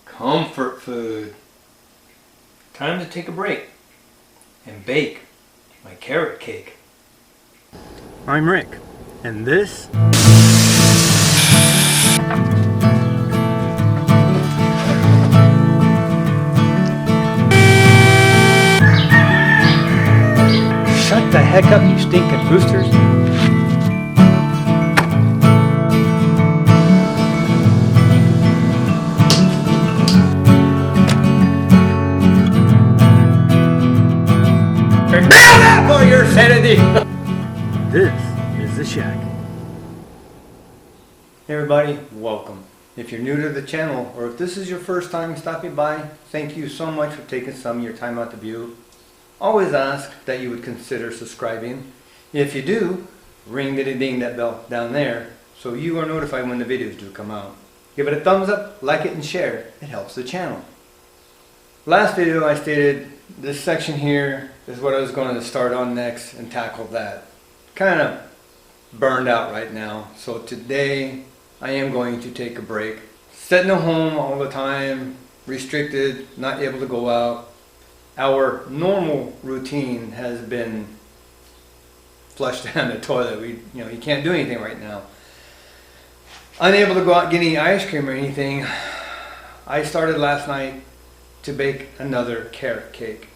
Comfort food. Time to take a break and bake my carrot cake. I'm Rick, and this shut the heck up, you stinking roosters. For your sanity. This is the shack. Hey everybody, welcome. If you're new to the channel, or if this is your first time stopping by, thank you so much for taking some of your time out to view. Always ask that you would consider subscribing. If you do, ring the ding that bell down there so you are notified when the videos do come out. Give it a thumbs up, like it, and share. It helps the channel. Last video I stated this section here is what I was going to start on next and tackle that. Kind of burned out right now, so today I am going to take a break. Sitting at home all the time, restricted, not able to go out. Our normal routine has been flushed down the toilet. You can't do anything right now. Unable to go out and get any ice cream or anything. I started last night to bake another carrot cake.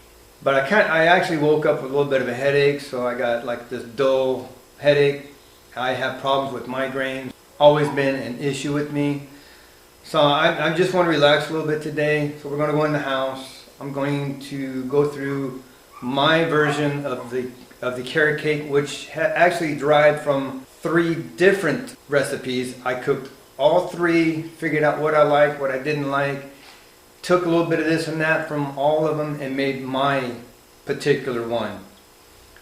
But I actually woke up with a little bit of a headache, so I got like this dull headache. I have problems with migraines. Always been an issue with me. So I just want to relax a little bit today. So we're going to go in the house. I'm going to go through my version of the carrot cake, which actually derived from 3 different recipes. I cooked all 3, figured out what I liked, what I didn't like. Took a little bit of this and that from all of them and made my particular one.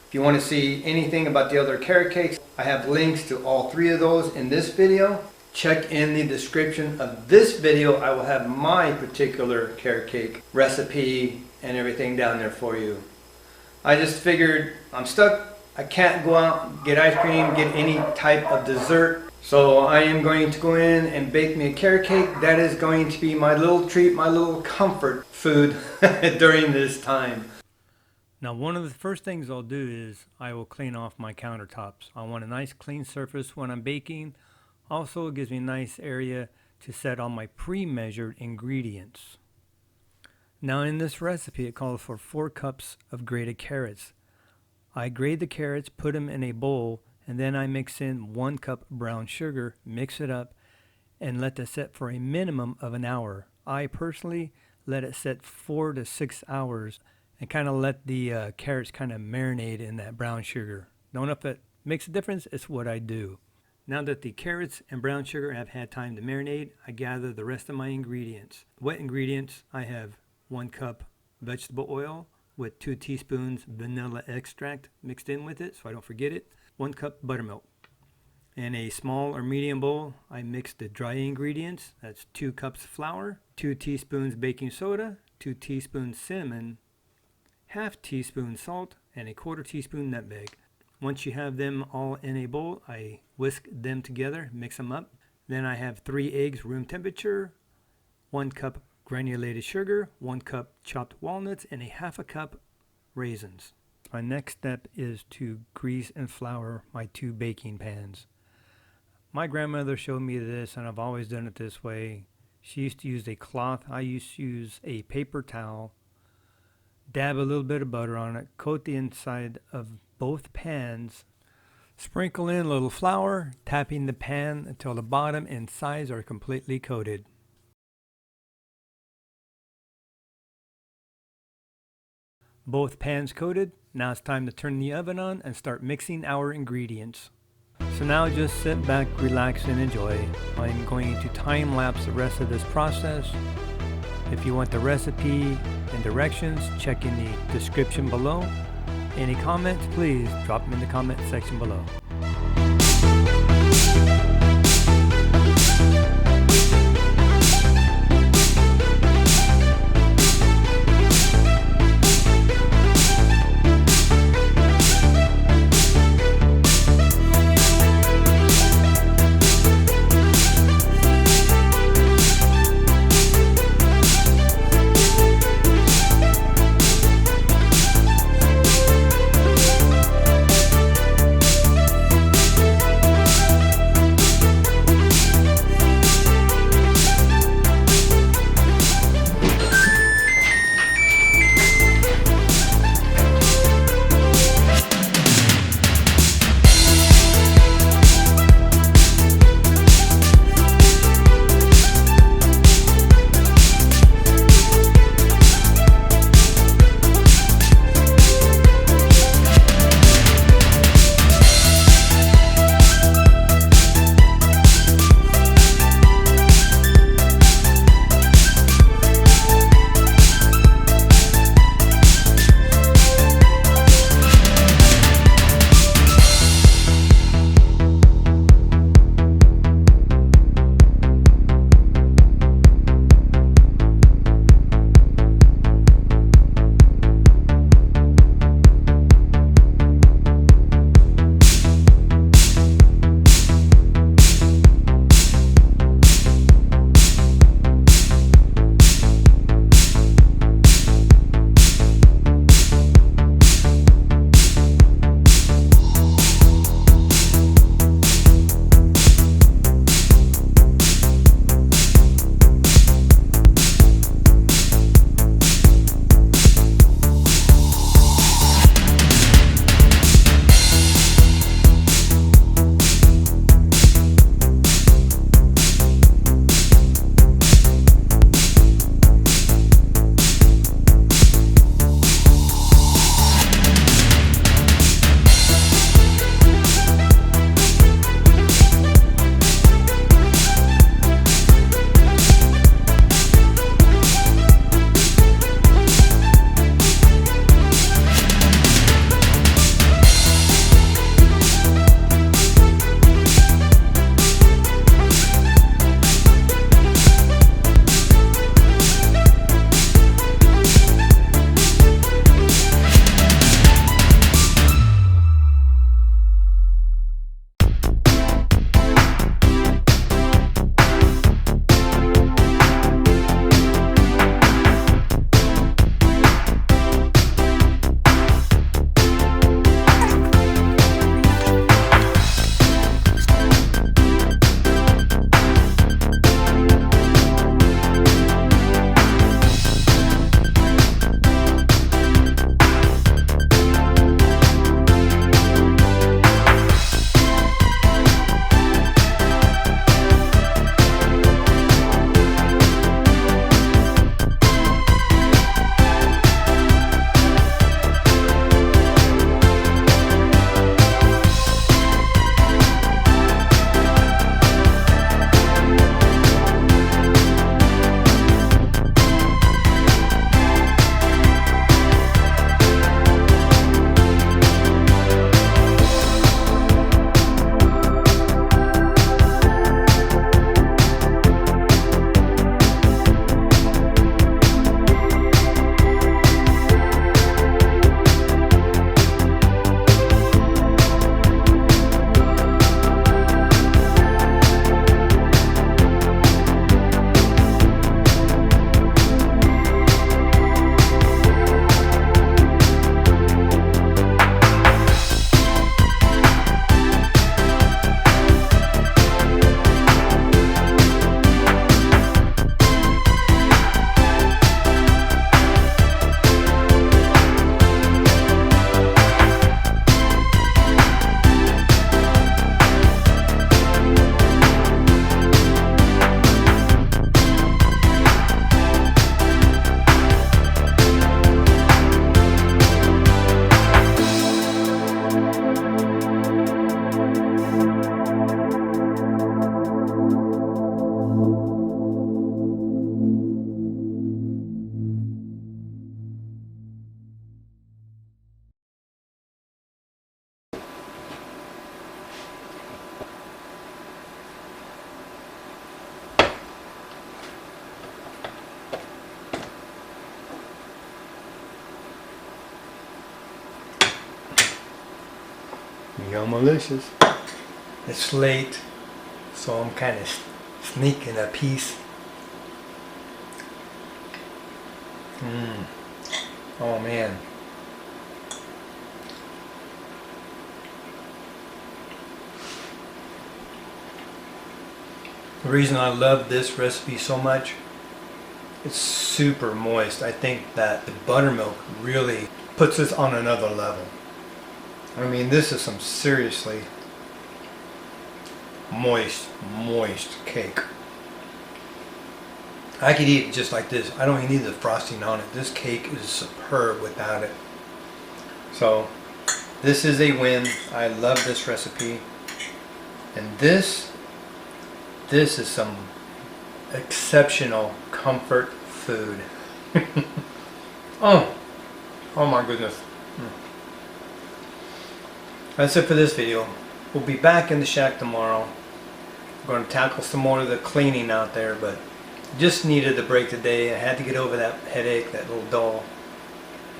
If you want to see anything about the other carrot cakes, I have links to all 3 of those in this video. Check in the description of this video. I will have my particular carrot cake recipe and everything down there for you. I just figured I'm stuck. I can't go out and get ice cream, get any type of dessert. So I am going to go in and bake me a carrot cake. That is going to be my little treat, my little comfort food during this time. Now one of the first things I'll do is I will clean off my countertops. I want a nice clean surface when I'm baking. Also it gives me a nice area to set all my pre-measured ingredients. Now in this recipe it calls for 4 cups of grated carrots. I grate the carrots, put them in a bowl, and then I mix in 1 cup brown sugar, mix it up, and let that set for a minimum of an hour. I personally let it set 4 to 6 hours and kind of let the carrots kind of marinate in that brown sugar. Don't know if it makes a difference, it's what I do. Now that the carrots and brown sugar have had time to marinate, I gather the rest of my ingredients. Wet ingredients, I have 1 cup vegetable oil with 2 teaspoons vanilla extract mixed in with it so I don't forget it. 1 cup buttermilk. In a small or medium bowl, I mix the dry ingredients. That's 2 cups flour, 2 teaspoons baking soda, 2 teaspoons cinnamon, half teaspoon salt, and 1/4 teaspoon nutmeg. Once you have them all in a bowl, I whisk them together, mix them up. Then I have 3 eggs room temperature, 1 cup granulated sugar, 1 cup chopped walnuts, and 1/2 cup raisins. My next step is to grease and flour my 2 baking pans. My grandmother showed me this, and I've always done it this way. She used to use a cloth. I used to use a paper towel, dab a little bit of butter on it, coat the inside of both pans, sprinkle in a little flour, tapping the pan until the bottom and sides are completely coated. Both pans coated, now it's time to turn the oven on and start mixing our ingredients. So now just sit back, relax, and enjoy. I'm going to time lapse the rest of this process. If you want the recipe and directions, check in the description below. Any comments, please drop them in the comment section below. Yummalicious. It's late, so I'm kind of sneaking a piece. Oh man. The reason I love this recipe so much, it's super moist. I think that the buttermilk really puts this on another level. I mean, this is some seriously moist cake. I could eat it just like this. I don't even need the frosting on it. This cake is superb without it. So this is a win. I love this recipe. And this is some exceptional comfort food. Oh my goodness. That's it for this video. We'll be back in the shack tomorrow. We're going to tackle some more of the cleaning out there, but just needed the break today. I had to get over that headache, that little dull,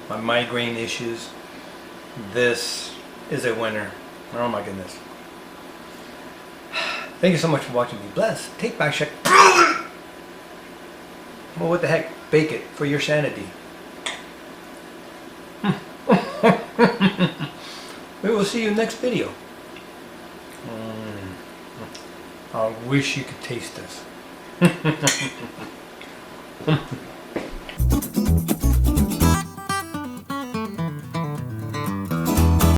my migraine issues. This is a winner. Oh my goodness. Thank you so much for watching. Be blessed. Take back shack. Well, what the heck? Bake it for your sanity. We will see you next video. I wish you could taste this.